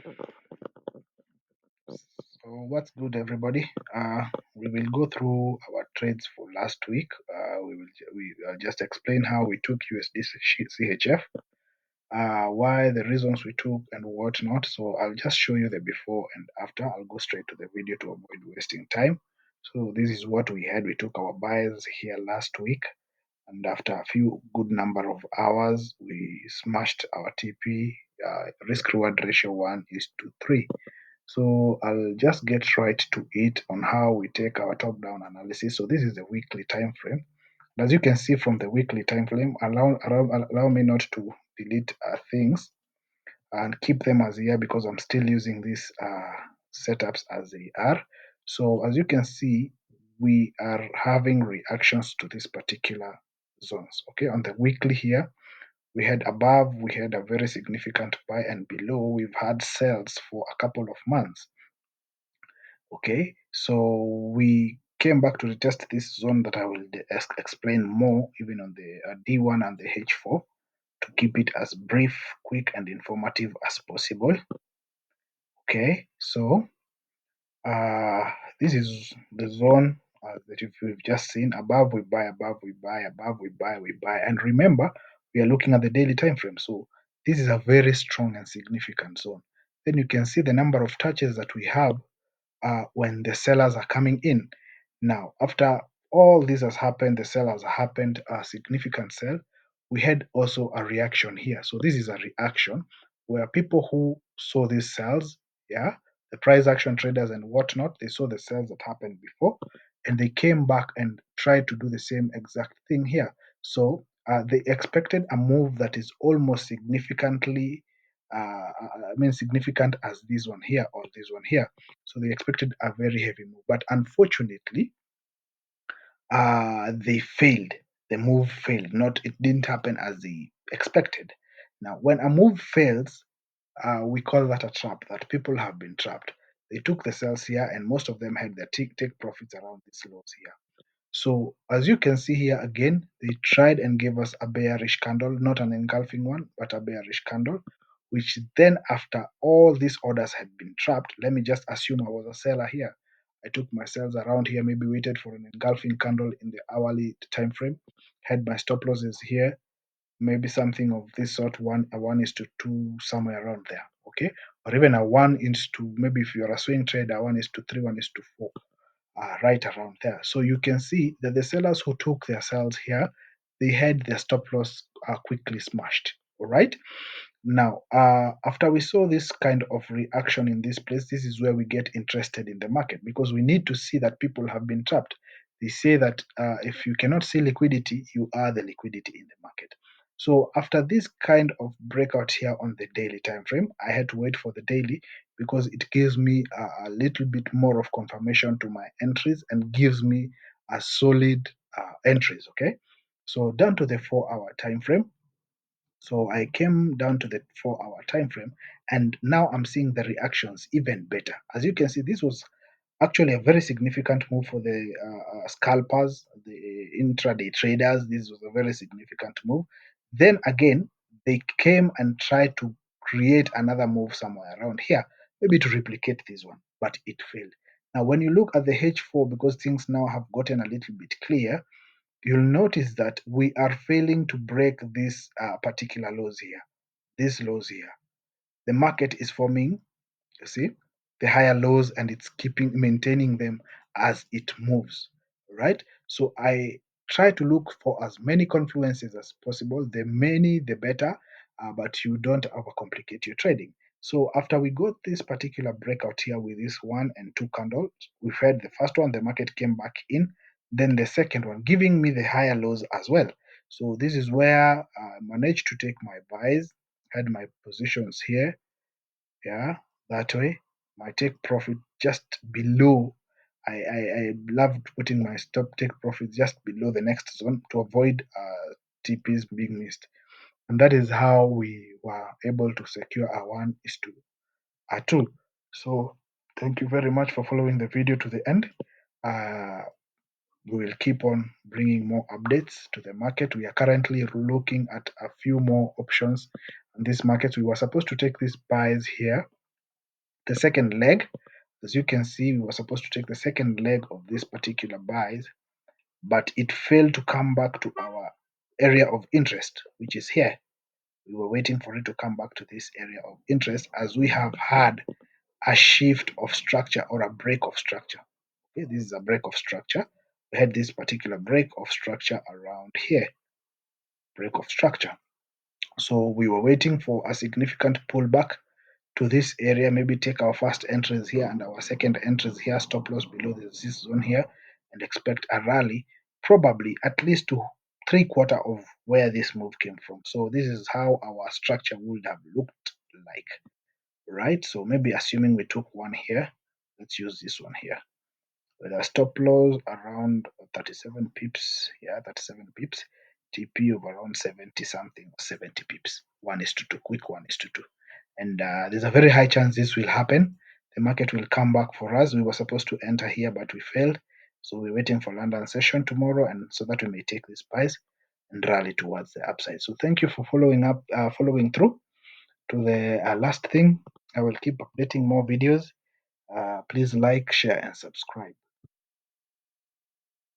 So what's good, everybody? We will go through our trades for last week. We just explain how we took USDCHF, why the reasons we took and what not. So I'll just show you the before and after. I'll go straight to the video to avoid wasting time. So this is what we had. We took our buys here last week, and after a few good number of hours, we smashed our TP. Risk reward ratio 1:3. So I'll just get right to it on how we take our top-down analysis. So this is the weekly time frame. As you can see from the weekly time frame, allow me not to delete things and keep them as they are because I'm still using these setups as they are. So as you can see, we are having reactions to these particular zones. Okay, on the weekly here, we had above, we had a very significant buy, and below, we've had sells for a couple of months. Okay, so we came back to retest this zone that I will explain more even on the D1 and the H4 to keep it as brief, quick, and informative as possible. Okay, so this is the zone that we've just seen. Above we buy, above we buy, above we buy, we buy. And remember, we are looking at the daily time frame. So this is a very strong and significant zone. Then you can see the number of touches that we have when the sellers are coming in. Now, after all this has happened, the sell has happened, a significant sell, we had also a reaction here. So this is a reaction where people who saw these sells, yeah, the price action traders and whatnot, they saw the sells that happened before, and they came back and tried to do the same exact thing here. So they expected a move that is almost significantly, significant as this one here or this one here. So they expected a very heavy move, but unfortunately, they failed. The move failed. Not it didn't happen as they expected. Now, when a move fails, we call that a trap. That people have been trapped. They took the sales here, and most of them had their take profits around these lows here. So as you can see here again, they tried and gave us a bearish candle, not an engulfing one, but a bearish candle, which then after all these orders had been trapped, let me just assume I was a seller here. I took my sales around here, maybe waited for an engulfing candle in the hourly time frame, had my stop losses here, maybe something of this sort, a 1:2, somewhere around there, okay? Or even a 1:2, maybe if you're a swing trader, 1:3, 1:4 right around there. So you can see that the sellers who took their sells here, they had their stop loss quickly smashed. All right. Now, after we saw this kind of reaction in this place, this is where we get interested in the market because we need to see that people have been trapped. They say that if you cannot see liquidity, you are the liquidity in the market. So after this kind of breakout here on the daily time frame, I had to wait for the daily because it gives me a little bit more of confirmation to my entries and gives me a solid entries. Okay, so down to the 4-hour time frame. So I came down to the 4-hour time frame, and now I'm seeing the reactions even better. As you can see, this was actually a very significant move for the scalpers, the intraday traders. This was a very significant move. Then again, they came and tried to create another move somewhere around here, maybe to replicate this one, but it failed. Now, when you look at the H4, because things now have gotten a little bit clear, you'll notice that we are failing to break these particular lows here, these lows here. The market is forming, you see, the higher lows and it's maintaining them as it moves, right? So I try to look for as many confluences as possible. The many, the better, but you don't overcomplicate your trading. So after we got this particular breakout here with this 1 and 2 candles, we've had the first one, the market came back in, then the second one, giving me the higher lows as well. So this is where I managed to take my buys, had my positions here, yeah, that way. My take profit just below. I loved putting my stop take profit just below the next zone to avoid TPs being missed. And that is how we were able to secure a 1:2, a 2. So thank you very much for following the video to the end. Uh, we will keep on bringing more updates to the market. We are currently looking at a few more options in this market. We were supposed to take these buys here the second leg. As you can see, we were supposed to take the second leg of this particular buys, but it failed to come back to our area of interest, which is here. We were waiting for it to come back to this area of interest as we have had a shift of structure or a break of structure. Okay, this is a break of structure. We had this particular break of structure around here, break of structure. So we were waiting for a significant pullback to this area, maybe take our first entries here and our second entries here, stop loss below this zone here, and expect a rally, probably at least to 3/4 of where this move came from. So this is how our structure would have looked like, right? So maybe assuming we took one here, let's use this one here with a stop loss around 37 pips, yeah, 37 pips, TP of around 70 something, 70 pips, 1:2, quick 1:2. And there's a very high chance this will happen. The market will come back for us. We were supposed to enter here, but we failed. So we're waiting for London session tomorrow, and so that we may take this price and rally towards the upside. So thank you for following through to the last thing. I will keep updating more videos. Please like, share, and subscribe.